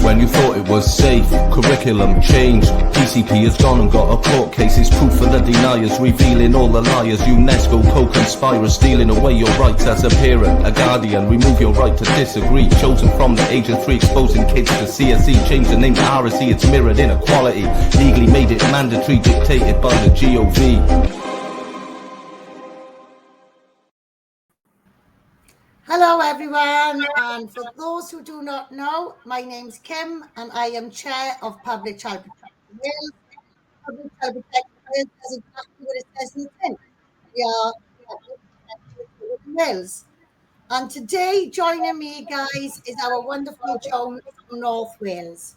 when you thought it was safe. Curriculum changed, PCP has gone and got a court case. It's proof for the deniers, revealing all the liars. UNESCO co-conspirers, stealing away your rights as a parent, a guardian. Remove your right to disagree. Chosen from the age of 3, exposing kids to CSE. Change the name to RSE, it's mirrored inequality. Legally made it mandatory, dictated by the GOV. Hello everyone, and for those who do not know, my name's Kim and I am Chair of Public Child Protection Wales. Public Child Protection Wales does exactly what it says in the tin. We are Public Protection Wales. And today, joining me, guys, is our wonderful Joan from North Wales.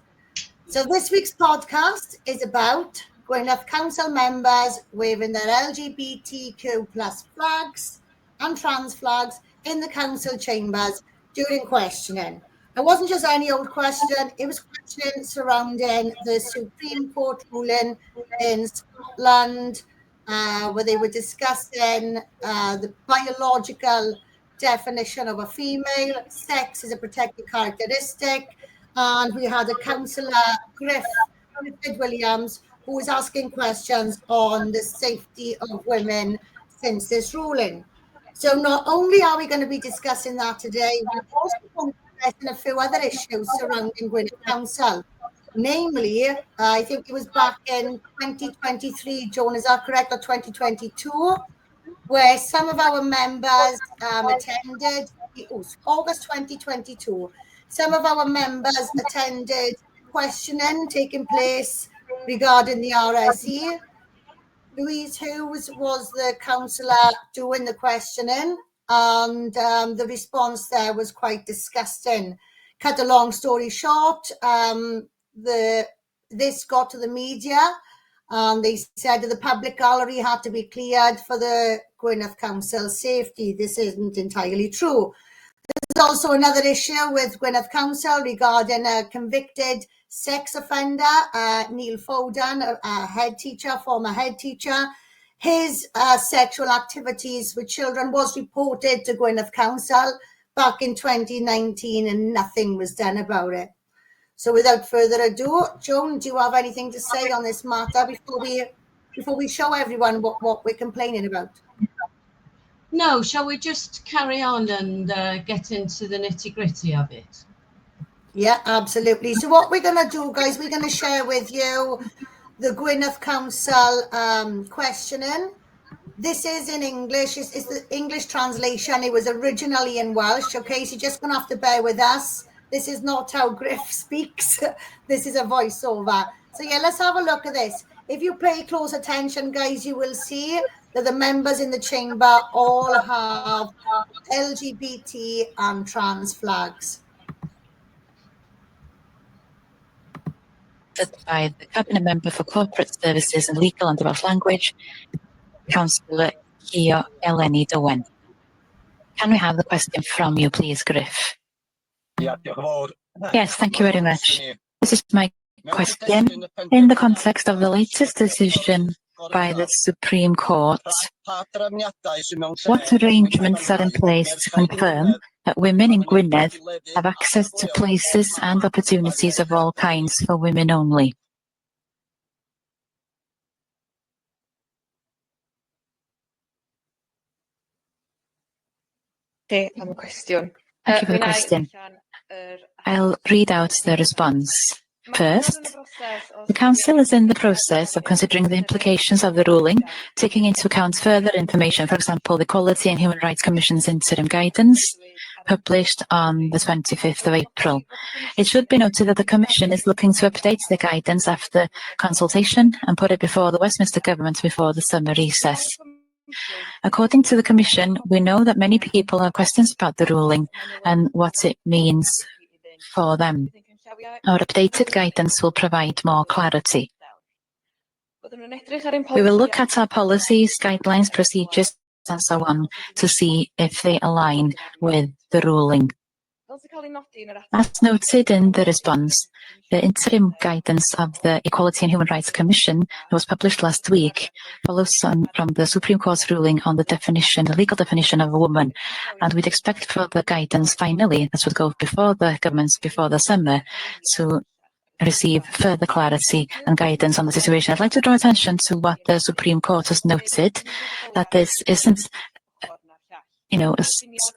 So this week's podcast is about Gwynedd Council members waving their LGBTQ plus flags and trans flags in the council chambers during questioning. It wasn't just any old question, it was questioning surrounding the Supreme Court ruling in Scotland, where they were discussing the biological definition of a female, sex is a protected characteristic, and we had a councillor, Gwynedd Williams, who was asking questions on the safety of women since this ruling. So not only are we going to be discussing that today, we're also going to be addressing a few other issues surrounding Gwynedd Council. Namely, I think it was back in 2023, Joan, is that correct, or 2022, where some of our members attended, August 2022, some of our members attended questioning taking place regarding the RSE. Louise Hughes was the councillor doing the questioning, and the response there was quite disgusting. Cut a long story short, this got to the media, and they said that the public gallery had to be cleared for the Gwynedd Council safety. This isn't entirely true. There's also another issue with Gwynedd Council regarding a convicted sex offender, Neil Foden, a former head teacher. His sexual activities with children was reported to Gwynedd Council back in 2019 and nothing was done about it. So without further ado, Joan, do you have anything to say on this matter before we show everyone what we're complaining about? No, shall we just carry on and get into the nitty-gritty of it? Yeah, absolutely. So what we're going to do, guys, we're going to share with you the Gwynedd Council questioning. This is in English. It's the English translation. It was originally in Welsh, okay? So you're just going to have to bear with us. This is not how Griff speaks. This is a voiceover. So yeah, let's have a look at this. If you pay close attention, guys, you will see that the members in the chamber all have LGBT and trans flags. By the Cabinet Member for Corporate Services and Legal and Welsh Language, Councillor Hio Eleni Dewen. Can we have the question from you, please, Griff? Yes, thank you very much. This is my question. In the context of the latest decision by the Supreme Court, what arrangements are in place to confirm that women in Gwynedd have access to places and opportunities of all kinds for women only? Am y cwestiwn. Thank you for the question. I'll read out the response. First, the Council is in the process of considering the implications of the ruling, taking into account further information, for example, the Equality and Human Rights Commission's interim guidance, published on the 25th of April. It should be noted that the Commission is looking to update the guidance after consultation and put it before the Westminster Government before the summer recess. According to the Commission, we know that many people have questions about the ruling and what it means for them. Our updated guidance will provide more clarity. We will look at our policies, guidelines, procedures, and so on to see if they align with the ruling. As noted in the response, the interim guidance of the Equality and Human Rights Commission that was published last week follows on from the Supreme Court's ruling on the legal definition of a woman, and we'd expect further guidance finally, that would go before the governments before the summer, to receive further clarity and guidance on the situation. I'd like to draw attention to what the Supreme Court has noted, that this isn't, a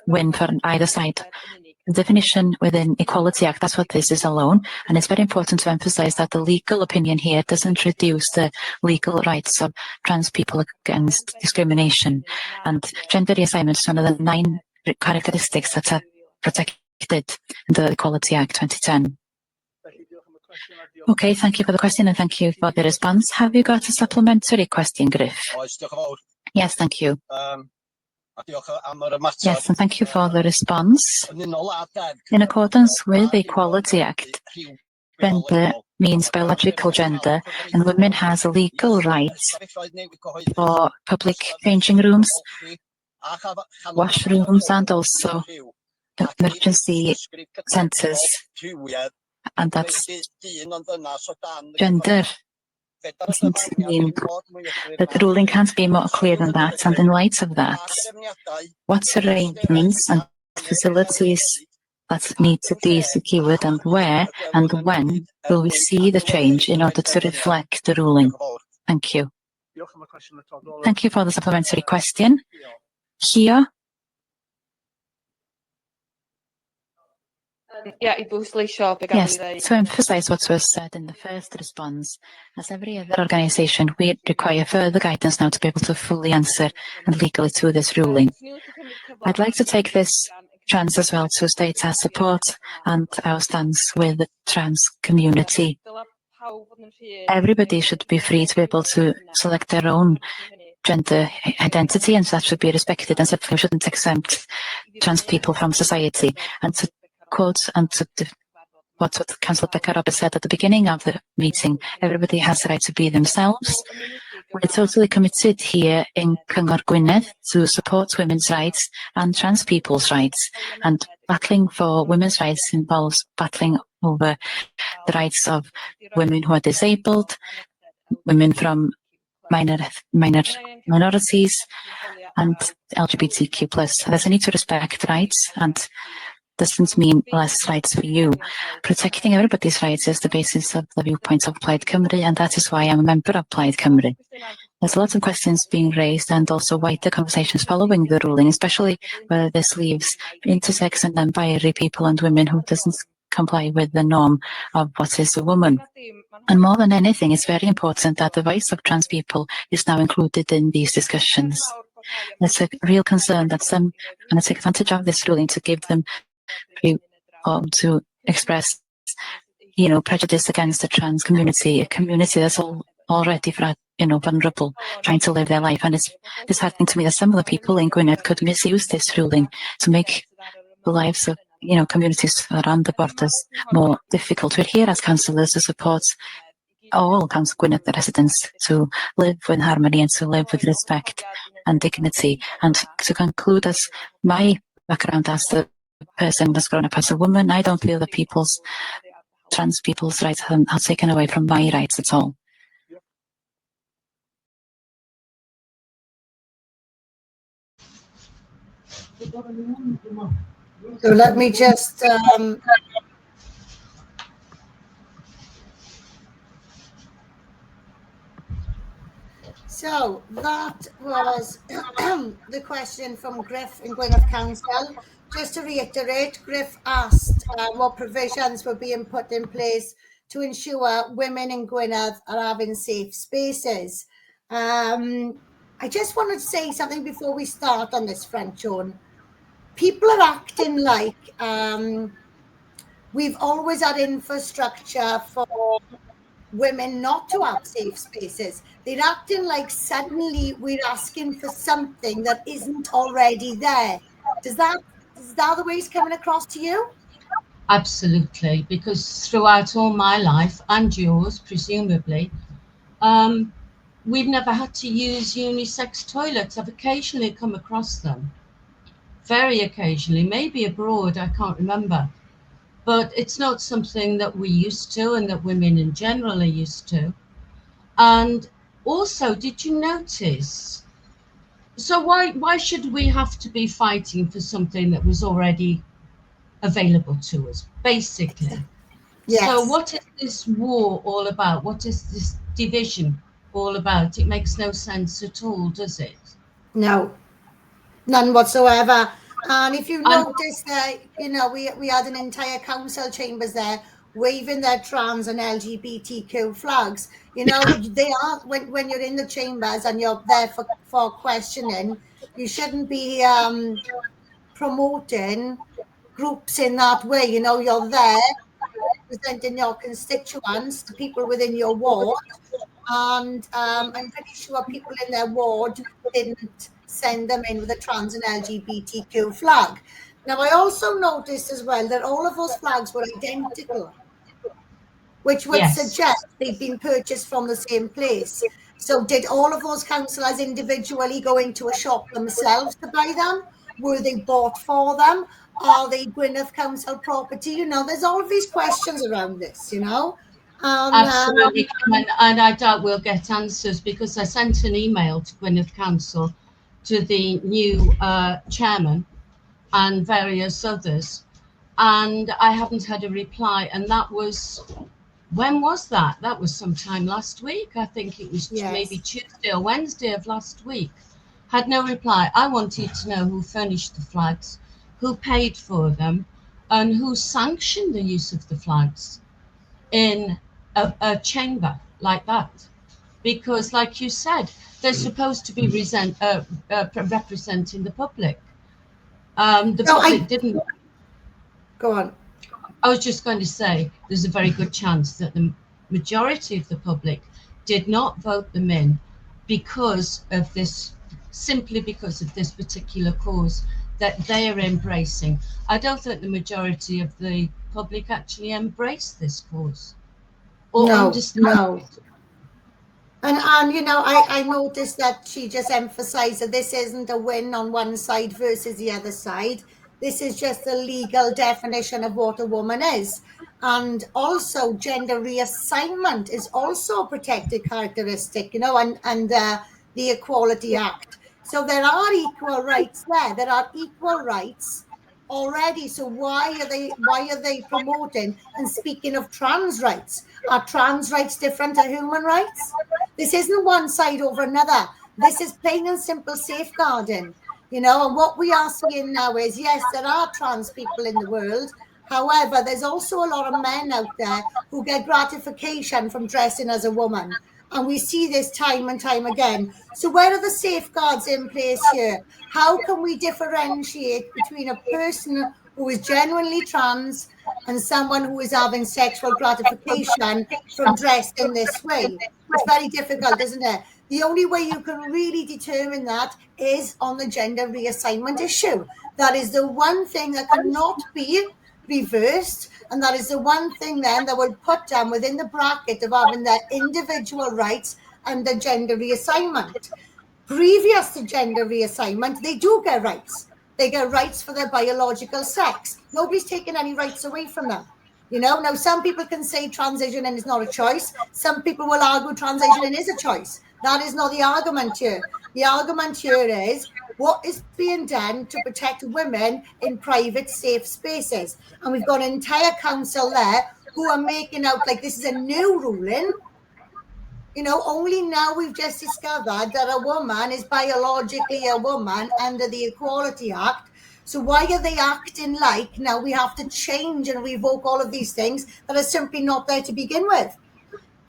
win for either side. The definition within Equality Act, that's what this is alone, and it's very important to emphasize that the legal opinion here doesn't reduce the legal rights of trans people against discrimination. And gender reassignment is one of the 9 characteristics that are protected in the Equality Act 2010. Okay, thank you for the question and thank you for the response. Have you got a supplementary question, Griff? Yes, thank you. Yes, and thank you for the response. In accordance with the Equality Act, gender means biological gender, and women has legal rights for public changing rooms, washrooms, and also emergency centres. And that's gender. Doesn't mean that the ruling can't be more clear than that, and in light of that, what arrangements and facilities that need to be secured, and where and when will we see the change in order to reflect the ruling? Thank you. Thank you for the supplementary question. Here. Yes, to emphasize what was said in the first response, as every other organisation, we require further guidance now to be able to fully answer and legally to this ruling. I'd like to take this chance as well to state our support and our stance with the trans community. Everybody should be free to be able to select their own gender identity, and that should be respected, and certainly we shouldn't exempt trans people from society. And to quote and to what Councillor Becker-Roberts said at the beginning of the meeting, everybody has the right to be themselves. We're totally committed here in Cyngor Gwynedd to support women's rights and trans people's rights, and battling for women's rights involves battling over the rights of women who are disabled, women from minorities, and LGBTQ+. There's a need to respect rights, and doesn't mean less rights for you. Protecting everybody's rights is the basis of the viewpoints of Plaid Cymru, and that is why I'm a member of Plaid Cymru. There's lots of questions being raised and also wider conversations following the ruling, especially where this leaves intersex and non-binary people and women who doesn't comply with the norm of what is a woman. And more than anything, it's very important that the voice of trans people is now included in these discussions. There's a real concern that some are going to take advantage of this ruling to give them to express, prejudice against the trans community, a community that's already, vulnerable, trying to live their life. And it's disheartening to me that some of the people in Gwynedd could misuse this ruling to make the lives of, communities around the borders more difficult. We're here as councillors to support all Council Gwynedd residents to live with harmony and to live with respect and dignity. And to conclude, as my background as the person that's grown up as a woman, I don't feel that trans people's rights are taken away from my rights at all. So let me just so that was the question from Griff in Gwynedd Council. Just to reiterate, Griff asked what provisions were being put in place to ensure women in Gwynedd are having safe spaces. I just wanted to say something before we start on this front, Joan. People are acting like we've always had infrastructure for women not to have safe spaces. They're acting like suddenly we're asking for something that isn't already there. Is that the way it's coming across to you? Absolutely, because throughout all my life, and yours presumably, we've never had to use unisex toilets. I've occasionally come across them, very occasionally, maybe abroad, I can't remember. but it's not something that we used to and that women in general are used to. And also, did you notice? So why should we have to be fighting for something that was already available to us, basically? So Yes. what is this war all about? What is this division all about? It makes no sense at all, does it? No, none whatsoever. And if you And notice that, we had an entire council chambers there waving their trans and LGBTQ flags. They are, when you're in the chambers and you're there for questioning, you shouldn't be promoting groups in that way. You're there representing your constituents, the people within your ward, and I'm pretty sure people in their ward didn't send them in with a trans and LGBTQ flag. Now, I also noticed as well that all of those flags were identical, which would yes, suggest they've been purchased from the same place. So did all of those councillors individually go into a shop themselves to buy them? Were they bought for them? Are they Gwynedd Council property? There's all of these questions around this, And absolutely. And I doubt we'll get answers, because I sent an email to Gwynedd Council, to the new chairman and various others, and I haven't had a reply. And that was, when was that? That was sometime last week. I think it was maybe yes. Tuesday or Wednesday of last week. Had no reply. I wanted to know who furnished the flags, who paid for them, and who sanctioned the use of the flags in a chamber like that. Because, like you said, they're supposed to be representing the public. The No, public didn't. go on. I was just going to say, there's a very good chance that the majority of the public did not vote them in because of this, simply because of this particular cause that they are embracing. I don't think the majority of the public actually embrace this cause or understand. No. And I noticed that she just emphasized that this isn't a win on one side versus the other side. This is just the legal definition of what a woman is. And also gender reassignment is also a protected characteristic, and the Equality Act. So there are equal rights there. There are equal rights already. So why are they promoting and speaking of trans rights? Are trans rights different to human rights? This isn't one side over another. This is plain and simple safeguarding, and what we are seeing now is, yes, there are trans people in the world. However, there's also a lot of men out there who get gratification from dressing as a woman. And we see this time and time again. So where are the safeguards in place here? How can we differentiate between a person who is genuinely trans and someone who is having sexual gratification from dressing this way? It's very difficult, isn't it? The only way you can really determine that is on the gender reassignment issue. That is the one thing that cannot be reversed, and that is the one thing then that will put them within the bracket of having their individual rights under gender reassignment. Previous to gender reassignment, they do get rights. They get rights for their biological sex. Nobody's taking any rights away from them. Now some people can say transitioning is not a choice. Some people will argue transitioning is a choice. That is not the argument here. The argument here is what is being done to protect women in private, safe spaces. And we've got an entire council there who are making out like this is a new ruling. Only now we've just discovered that a woman is biologically a woman under the Equality Act. So why are they acting like now we have to change and revoke all of these things that are simply not there to begin with?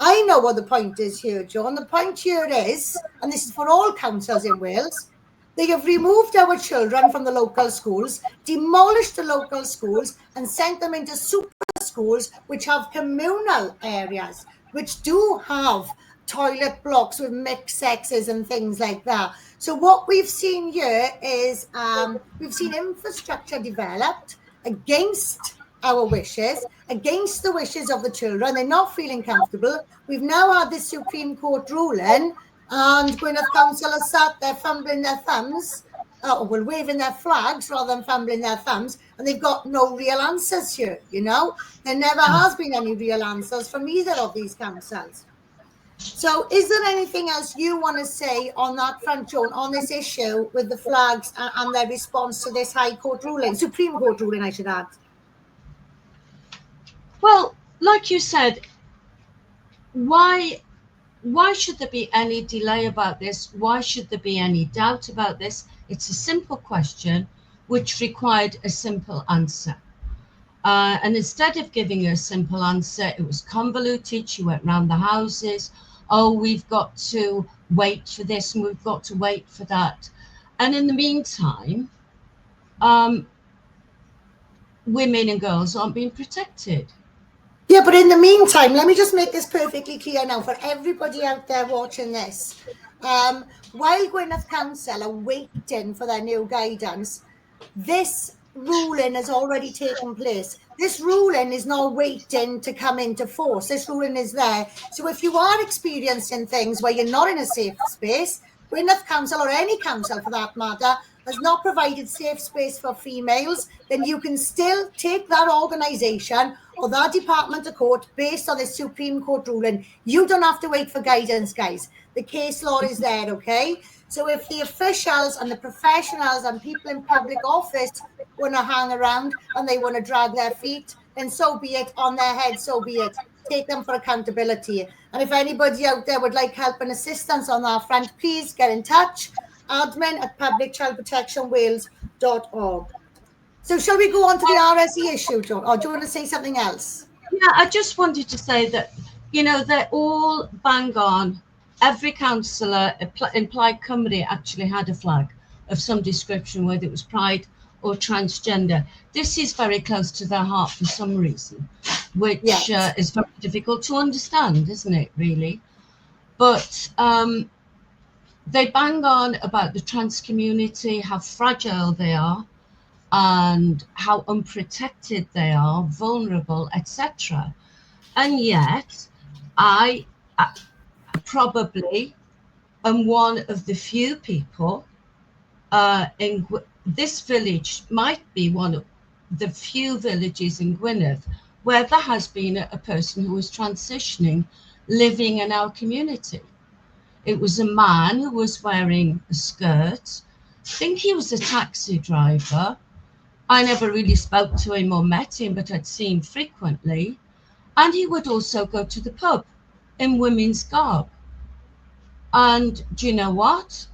I know what the point is here, John. The point here is, and this is for all councils in Wales, they have removed our children from the local schools, demolished the local schools, and sent them into super schools which have communal areas, which do have toilet blocks with mixed sexes and things like that. So what we've seen here is we've seen infrastructure developed against our wishes, against the wishes of the children. They're not feeling comfortable. We've now had this Supreme Court ruling, and Gwynedd Council has sat there fumbling their thumbs waving their flags rather than fumbling their thumbs, and they've got no real answers here, you know. There never has been any real answers from either of these councils. So is there anything else you want to say on that front, Joan, on this issue with the flags and their response to this High Court ruling, Supreme Court ruling, I should add? Well, like you said, why should there be any delay about this? Why should there be any doubt about this? It's a simple question which required a simple answer. And instead of giving her a simple answer, it was convoluted. She went round the houses. Oh, we've got to wait for this and we've got to wait for that. And in the meantime, women and girls aren't being protected. Yeah, but in the meantime, let me just make this perfectly clear now for everybody out there watching this. While Gwynedd Council are waiting for their new guidance, this ruling has already taken place. This ruling is not waiting to come into force. This ruling is there. So if you are experiencing things where you're not in a safe space, Gwynedd Council, or any council for that matter, has not provided safe space for females, then you can still take that organisation or that department to court based on the Supreme Court ruling. You don't have to wait for guidance, guys. The case law is there, okay? So if the officials and the professionals and people in public office want to hang around and they want to drag their feet, then so be it. On their head, so be it. Take them for accountability. And if anybody out there would like help and assistance on that front, please get in touch. admin@publicchildprotectionwales.org. So shall we go on to the RSE issue, John? Or do you want to say something else? Yeah, I just wanted to say that, you know, they're all bang on. Every councillor in Plaid Cymru actually had a flag of some description, whether it was pride or transgender. This is very close to their heart for some reason, which is very difficult to understand, isn't it, really? But they bang on about the trans community, how fragile they are, and how unprotected they are, vulnerable, etc. And yet, I probably am one of the few people in this village, might be one of the few villages in Gwynedd where there has been a person who was transitioning living in our community. It was a man who was wearing a skirt. I think he was a taxi driver. I never really spoke to him or met him, but I'd see him frequently. And he would also go to the pub in women's garb. And do you know what?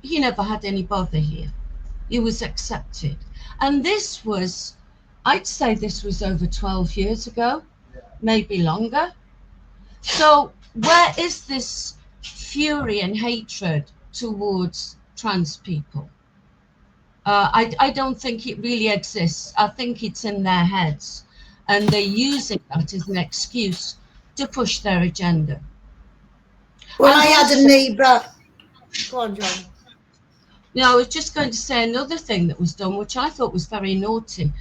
He never had any bother here. He was accepted. And this was, I'd say this was over 12 years ago, maybe longer. So where is this fury and hatred towards trans people? I don't think it really exists. I think it's in their heads, and they're using that as an excuse to push their agenda. Well, I had a neighbour. Go on, John. I was just going to say another thing that was done, which I thought was very naughty,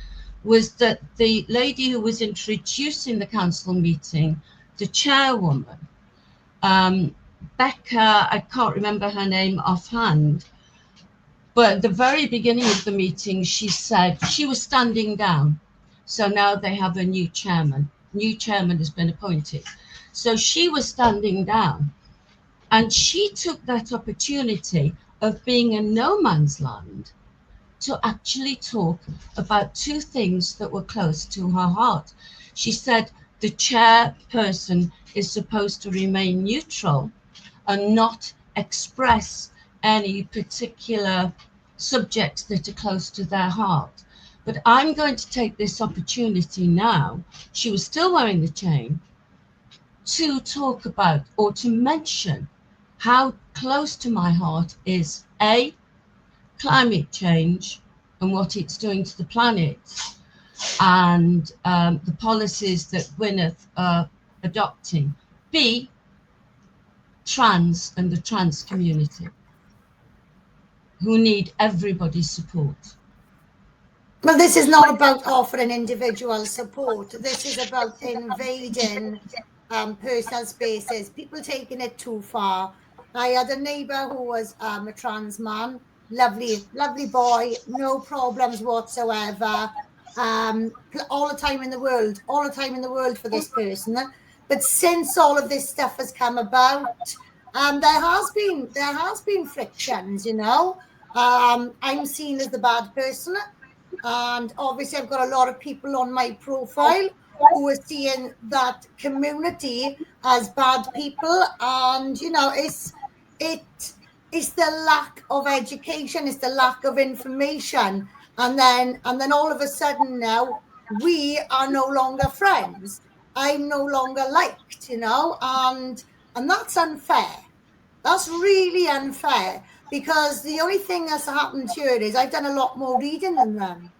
was that the lady who was introducing the council meeting, the chairwoman, Becca, I can't remember her name offhand, but at the very beginning of the meeting, she said she was standing down. So now they have a new chairman. New chairman has been appointed. So she was standing down, and she took that opportunity of being in no man's land to actually talk about two things that were close to her heart. She said the chairperson is supposed to remain neutral and not express any particular subjects that are close to their heart. But I'm going to take this opportunity now, she was still wearing the chain, to talk about or to mention how close to my heart is A, climate change and what it's doing to the planet, and the policies that Gwynedd are adopting. B, trans and the trans community, who need everybody's support. Well, this is not about offering individual support. This is about invading personal spaces, people taking it too far. I had a neighbour who was a trans man, lovely boy, no problems whatsoever. All the time in the world for this person. But since all of this stuff has come about, there has been frictions, you know. I'm seen as the bad person, and obviously I've got a lot of people on my profile who are seeing that community as bad people, and you know, it's the lack of education, it's the lack of information, and then all of a sudden now we are no longer friends. I'm no longer liked, you know, and that's unfair. That's really unfair, because the only thing that's happened here is I've done a lot more reading than them.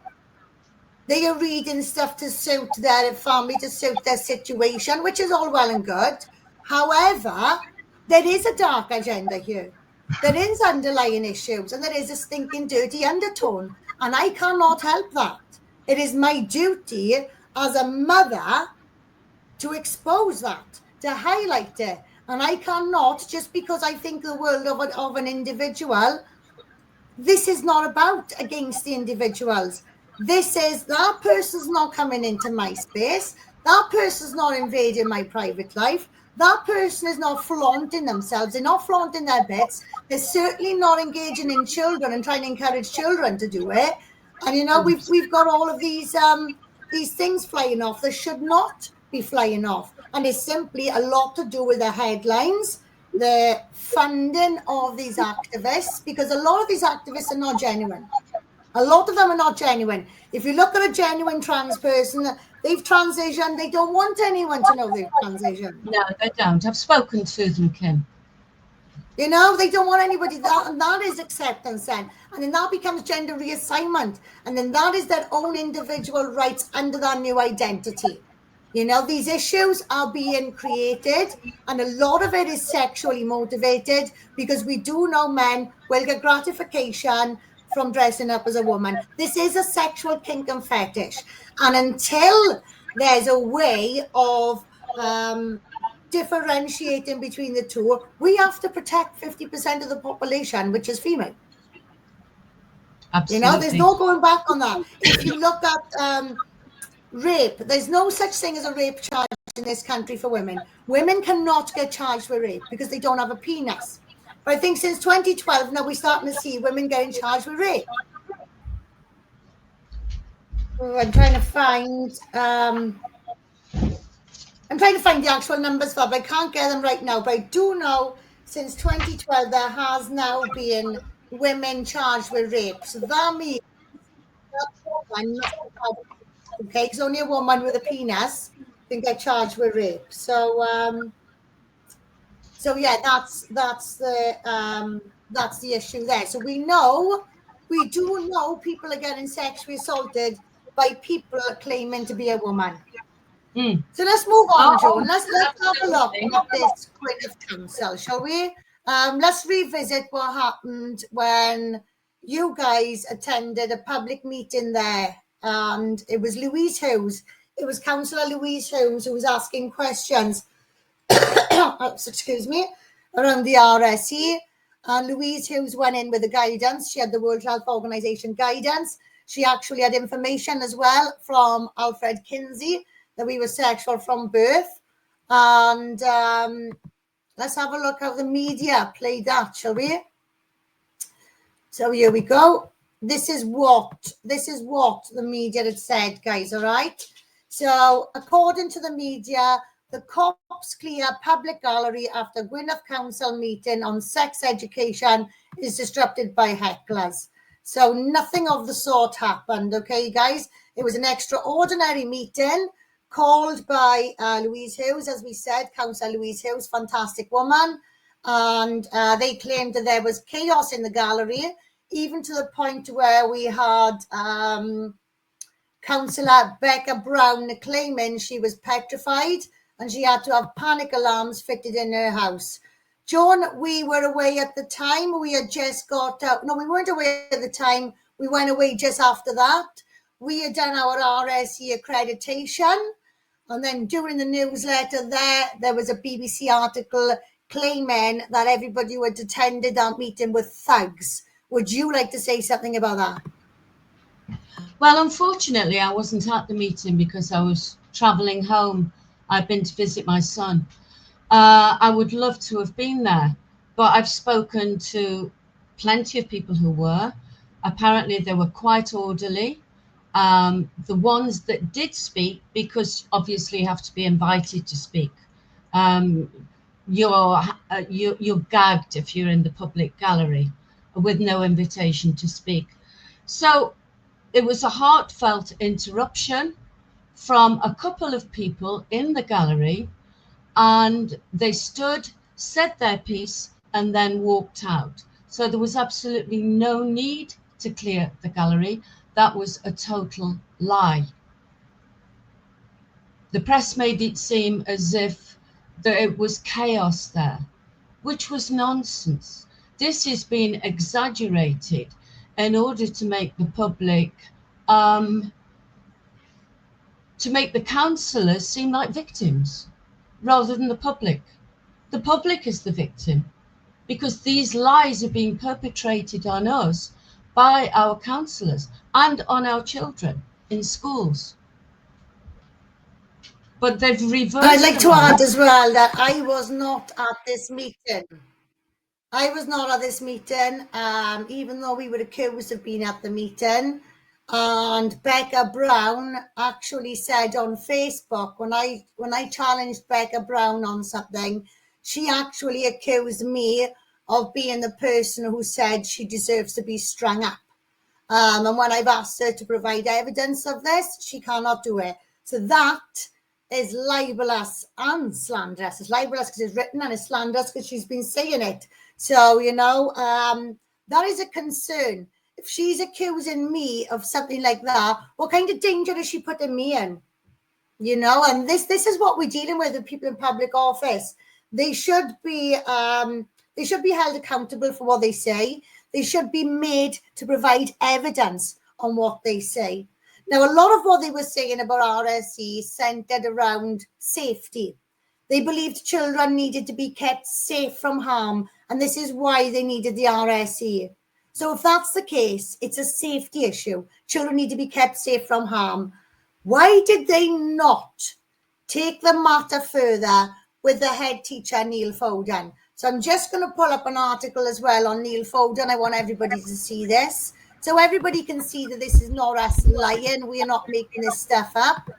They are reading stuff to suit their family, to suit their situation, which is all well and good. However, there is a dark agenda here. There is underlying issues, and there is a stinking dirty undertone, and I cannot help that. It is my duty as a mother to expose that, to highlight it. And I cannot, just because I think the world of an individual, this is not about against the individuals. This is, that person's not coming into my space. That person's not invading my private life. That person is not flaunting themselves. They're not flaunting their bits. They're certainly not engaging in children and trying to encourage children to do it. And, you know, we've got all of these things flying off that should not be flying off. And it's simply a lot to do with the headlines, the funding of these activists, because a lot of these activists are not genuine. A lot of them are not genuine. If you look at a genuine trans person, they've transitioned. They don't want anyone to know they've transitioned. No, they don't. I've spoken to them, Kim. You know, they don't want anybody that, and that is acceptance then. And then that becomes gender reassignment. And then that is their own individual rights under that new identity. You know, these issues are being created, and a lot of it is sexually motivated, because we do know men will get gratification from dressing up as a woman. This is a sexual kink and fetish. And until there's a way of differentiating between the two, we have to protect 50% of the population, which is female. Absolutely. You know, there's no going back on that. If you look at rape, there's no such thing as a rape charge in this country for women. Women cannot get charged with rape because they don't have a penis. But I think since 2012, now we're starting to see women getting charged with rape. I'm trying to find the actual numbers for it, but I can't get them right now. But I do know since 2012 there has now been women charged with rape. So that means okay, because only a woman with a penis can get charged with rape. So yeah, that's the issue there. So we do know people are getting sexually assaulted by people claiming to be a woman. So let's move on, Joan. Let's have a look at this Gwynedd Council, shall we? Let's revisit what happened when you guys attended a public meeting there, and it was Louise Hughes. It was Councillor Louise Hughes who was asking questions, excuse me, around the RSE. And Louise Hughes went in with the guidance. She had the World Health Organization guidance. She actually had information as well from Alfred Kinsey that we were sexual from birth. And let's have a look how the media played that, shall we? So here we go. This is what the media had said, guys, all right? So according to the media, the cops clear public gallery after Gwynedd Council meeting on sex education is disrupted by hecklers. So nothing of the sort happened, okay, guys? It was an extraordinary meeting called by Louise Hughes, as we said, Councillor Louise Hughes, fantastic woman. And they claimed that there was chaos in the gallery, even to the point where we had Councillor Becca Brown claiming she was petrified and she had to have panic alarms fitted in her house. Joan, we were away at the time. We had just got out. No, we weren't away at the time. We went away just after that. We had done our RSE accreditation. And then during the newsletter there was a BBC article claiming that everybody who had attended that meeting were thugs, Would you like to say something about that? Well, unfortunately, I wasn't at the meeting because I was travelling home. I've been to visit my son. I would love to have been there, but I've spoken to plenty of people who were. Apparently, they were quite orderly. The ones that did speak, because obviously you have to be invited to speak, you're gagged if you're in the public gallery with no invitation to speak. So it was a heartfelt interruption from a couple of people in the gallery, and they stood, said their piece, and then walked out. So there was absolutely no need to clear the gallery. That was a total lie. The press made it seem as if it was chaos there, which was nonsense. This has been exaggerated in order to make the public, to make the councillors seem like victims rather than the public. The public is the victim because these lies are being perpetrated on us by our councillors and on our children in schools. But they've reversed. I'd like to add as well that I was not at this meeting. I was not at this meeting, even though we were accused of being at the meeting. And Becca Brown actually said on Facebook, when I challenged Becca Brown on something, she actually accused me of being the person who said she deserves to be strung up. And when I've asked her to provide evidence of this, she cannot do it. So that is libelous and slanderous. It's libelous because it's written, and it's slanderous because she's been saying it. So, that is a concern. If she's accusing me of something like that, what kind of danger is she putting me in? And this is what we're dealing with people in public office. They should be held accountable for what they say. They should be made to provide evidence on what they say. Now, a lot of what they were saying about RSE centered around safety. They believed children needed to be kept safe from harm, and this is why they needed the RSE. So if that's the case, it's a safety issue. Children need to be kept safe from harm. Why did they not take the matter further with the head teacher, Neil Foden? So I'm just going to pull up an article as well on Neil Foden. I want everybody to see this, so everybody can see that this is not us lying. We are not making this stuff up.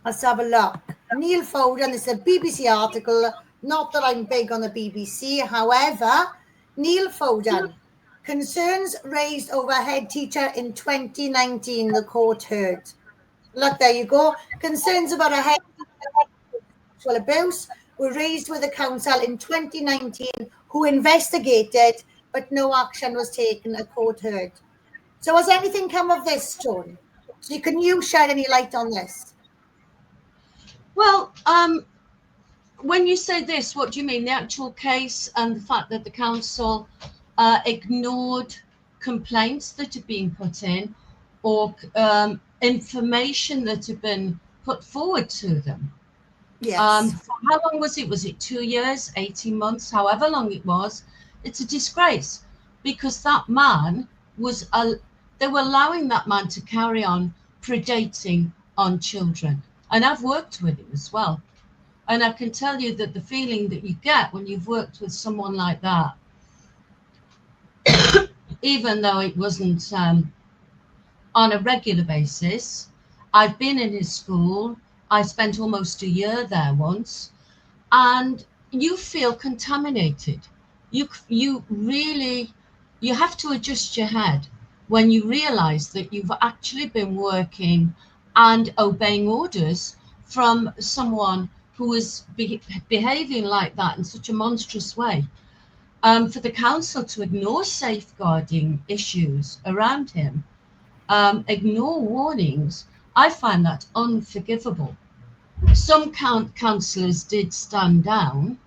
Let's have a look. Neil Foden, this is a BBC article. Not that I'm big on the BBC. However, Neil Foden, concerns raised over head teacher in 2019, the court heard. Look, there you go. Concerns about a head teacher sexual abuse were raised with the council in 2019, who investigated, but no action was taken, a court heard. So has anything come of this, Joan? So can you shed any light on this? Well, when you say this, what do you mean? The actual case and the fact that the council ignored complaints that have been put in, or information that have been put forward to them? Yes. How long was it? Was it 2 years, 18 months, however long it was? It's a disgrace, because that man was, they were allowing that man to carry on predating on children. And I've worked with him as well. And I can tell you that the feeling that you get when you've worked with someone like that, even though it wasn't on a regular basis, I've been in his school. I spent almost a year there once, and you feel contaminated. You really, you have to adjust your head when you realize that you've actually been working and obeying orders from someone who is behaving like that in such a monstrous way. For the council to ignore safeguarding issues around him, ignore warnings, I find that unforgivable. Some councillors did stand down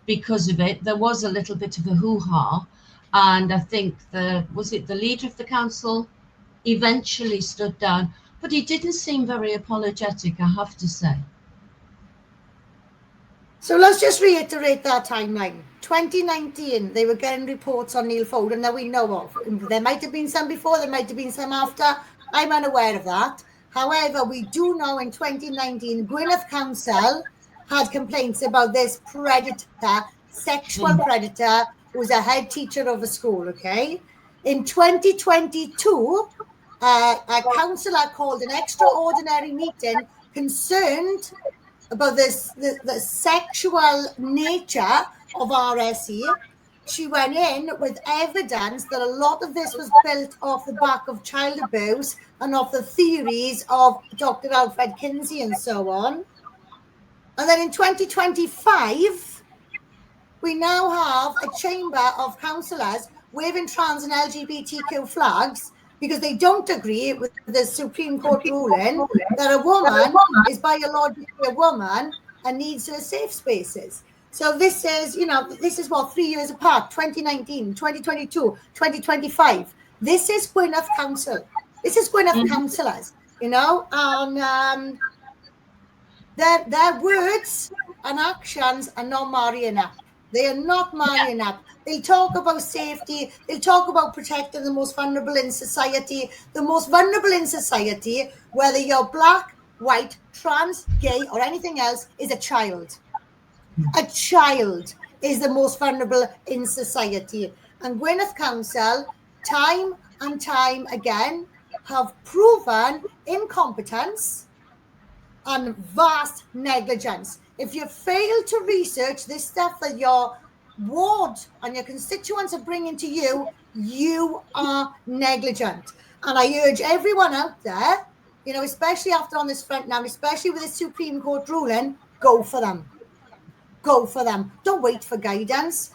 because of it. There was a little bit of a hoo-ha, and I think was it the leader of the council eventually stood down, but he didn't seem very apologetic, I have to say. So let's just reiterate that timeline. 2019, they were getting reports on Neil Foden that we know of. There might have been some before, there might have been some after. I'm unaware of that. However, we do know in 2019, Gwynedd Council had complaints about this predator, sexual predator, who was a head teacher of a school, okay? In 2022, a councillor called an extraordinary meeting concerned about the sexual nature of RSE. She went in with evidence that a lot of this was built off the back of child abuse and of the theories of Dr. Alfred Kinsey and so on. And then in 2025, we now have a chamber of councillors waving trans and LGBTQ flags because they don't agree with the Supreme Court ruling that a woman is biologically a woman and needs her safe spaces. So this is, this is what, 3 years apart, 2019, 2022, 2025. This is Gwynedd Council. This is Gwynedd councillors, and their words and actions are not marrying up. They are not marrying up. They talk about safety. They talk about protecting the most vulnerable in society. The most vulnerable in society, whether you're black, white, trans, gay, or anything else, is a child. A child is the most vulnerable in society. And Gwynedd Council, time and time again, have proven incompetence and vast negligence. If you fail to research this stuff that your ward and your constituents are bringing to you, you are negligent. And I urge everyone out there, especially after on this front now, especially with the Supreme Court ruling, go for them. Go for them. Don't wait for guidance.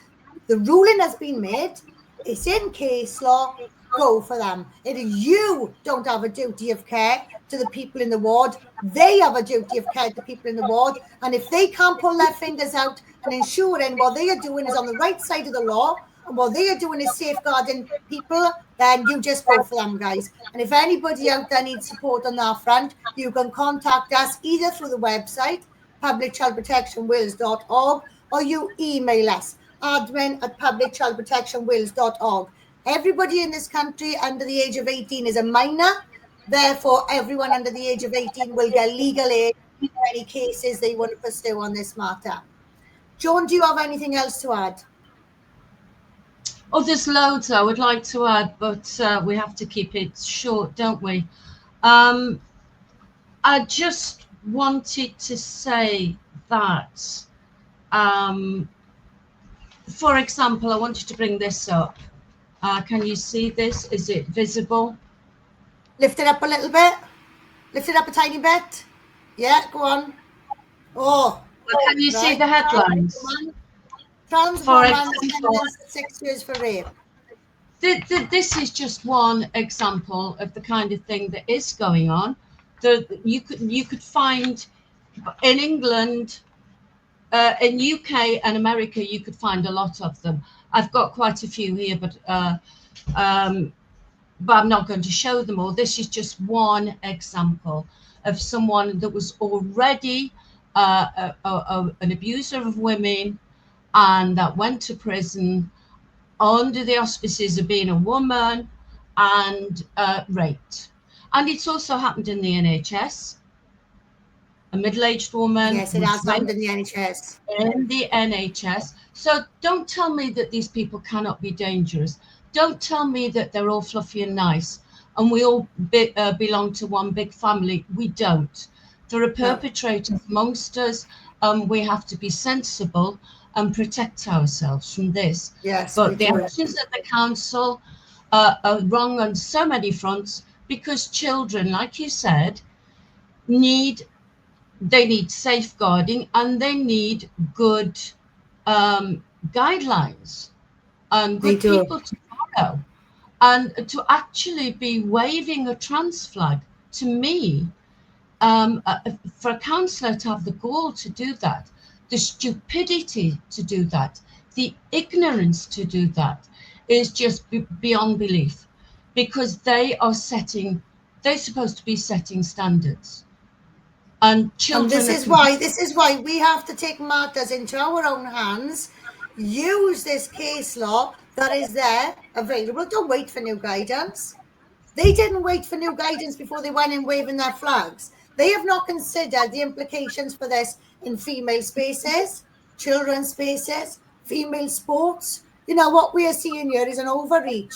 The ruling has been made. It's in case law. Go for them. You don't have a duty of care to the people in the ward. They have a duty of care to the people in the ward. And if they can't pull their fingers out and ensuring what they are doing is on the right side of the law and what they are doing is safeguarding people, then you just go for them, guys. And if anybody out there needs support on that front, you can contact us either through the website, publicchildprotectionwales.org, or you email us, admin@publicchildprotectionwales.org. Everybody in this country under the age of 18 is a minor. Therefore, everyone under the age of 18 will get legal aid for any cases they want to pursue on this matter. Joan, do you have anything else to add? Oh, there's loads I would like to add, but we have to keep it short, don't we? I just wanted to say that, for example, I wanted to bring this up. Can you see this? Is it visible? Lift it up a little bit. Lift it up a tiny bit. Yeah, go on. Oh. Well, can you see the headlines? Trans woman sentenced 6 years for rape. This is just one example of the kind of thing that is going on. You could find in England, in UK and America, you could find a lot of them. I've got quite a few here, but I'm not going to show them all. This is just one example of someone that was already an abuser of women and that went to prison under the auspices of being a woman and raped. And it's also happened in the NHS. A middle-aged woman. Yes, it has happened in the NHS. In the NHS. So don't tell me that these people cannot be dangerous. Don't tell me that they're all fluffy and nice and we all belong to one big family. We don't. There are perpetrators amongst us. We have to be sensible and protect ourselves from this. Yes, but the actions of the council are wrong on so many fronts because children, like you said, need safeguarding and they need good guidelines and good people to follow. And to actually be waving a trans flag, to me, for a councillor to have the gall to do that, the stupidity to do that, the ignorance to do that is just beyond belief, because they're supposed to be setting standards. And children. And this is why we have to take matters into our own hands, use this case law that is there available. Don't wait for new guidance. They didn't wait for new guidance before they went in waving their flags. They have not considered the implications for this in female spaces, children's spaces, female sports. You know, what we are seeing here is an overreach.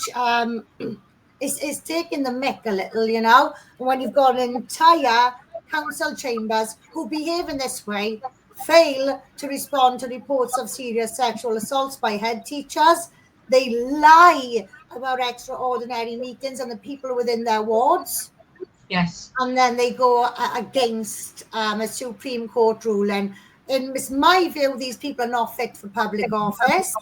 It's taking the mick a little, you know, when you've got an entire council chambers who behave in this way, fail to respond to reports of serious sexual assaults by head teachers. They lie about extraordinary meetings and the people within their wards. Yes. And then they go against a Supreme Court ruling. In my view, these people are not fit for public office,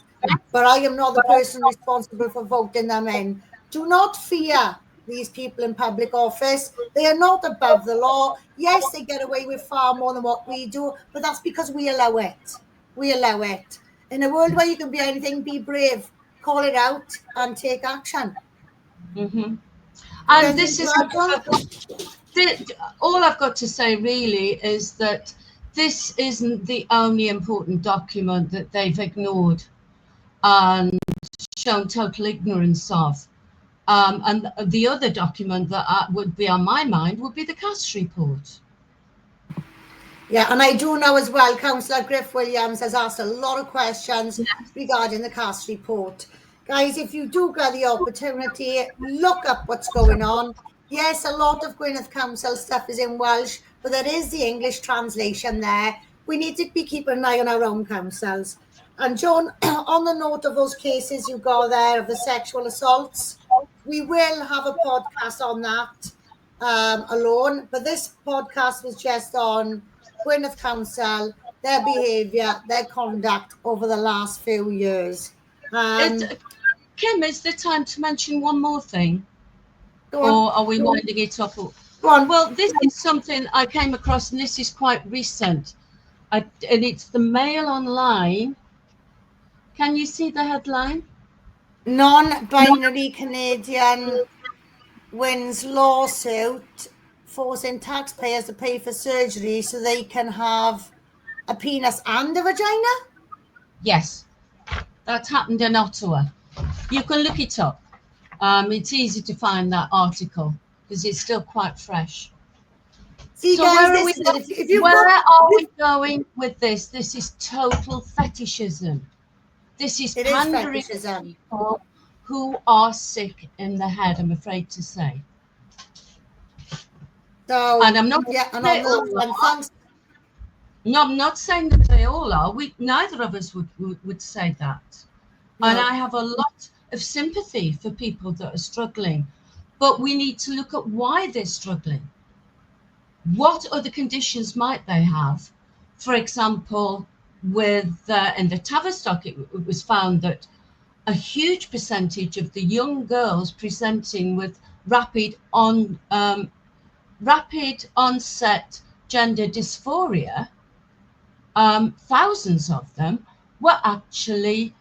but I am not the person responsible for voting them in. Do not fear these people in public office. They are not above the law. Yes, they get away with far more than what we do, but that's because we allow it. We allow it. In a world where you can be anything, be brave, call it out and take action. Mm-hmm. And this is all I've got to say really is that this isn't the only important document that they've ignored and shown total ignorance of. And the other document that would be on my mind would be the CAS report. Yeah, and I do know as well, Councillor Griff Williams has asked a lot of questions regarding the CAS report. Guys, if you do get the opportunity, look up what's going on. Yes, a lot of Gwynedd Council stuff is in Welsh, but there is the English translation there. We need to be keeping an eye on our own councils. And John, on the note of those cases you got there of the sexual assaults, we will have a podcast on that alone, but this podcast was just on Gwynedd Council, their behaviour, their conduct over the last few years. Kim, is there time to mention one more thing? Go on. Or are we winding it up? Go on. Well, this is something I came across, and this is quite recent. And it's the Mail Online. Can you see the headline? Non-binary Canadian wins lawsuit forcing taxpayers to pay for surgery so they can have a penis and a vagina? Yes, that happened in Ottawa. You can look it up. It's easy to find that article because it's still quite fresh. See, so guys, where are we going with this? This is total fetishism. This is pandering to people who are sick in the head, I'm afraid to say. So, and I'm not No, I'm not saying that they all are. Neither of us would say that. No. And I have a lot of sympathy for people that are struggling. But we need to look at why they're struggling. What other conditions might they have? For example, with in the Tavistock, it was found that a huge percentage of the young girls presenting with rapid onset gender dysphoria, thousands of them were actually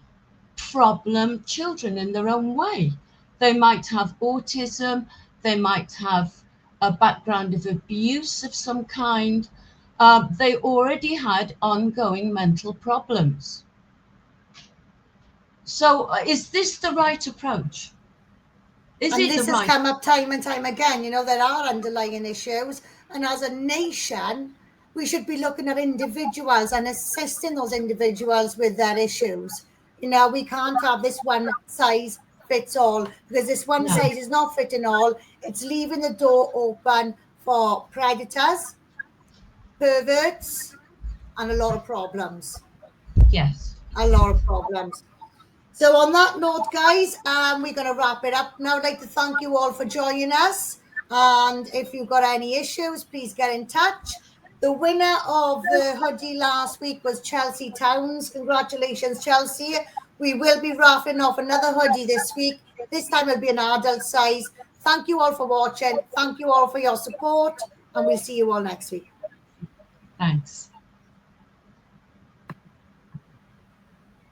problem children in their own way. They might have autism, they might have a background of abuse of some kind. They already had ongoing mental problems. So is this the right approach? This has come up time and time again. You know, there are underlying issues. And as a nation, we should be looking at individuals and assisting those individuals with their issues. You know, we can't have this one size fits all, because this one size is not fitting all. It's leaving the door open for predators, perverts, and a lot of problems. Yes. A lot of problems. So on that note, guys, we're going to wrap it up now. I'd like to thank you all for joining us. And if you've got any issues, please get in touch. The winner of the hoodie last week was Chelsea Towns. Congratulations, Chelsea. We will be wrapping off another hoodie this week. This time it'll be an adult size. Thank you all for watching. Thank you all for your support. And we'll see you all next week. Thanks.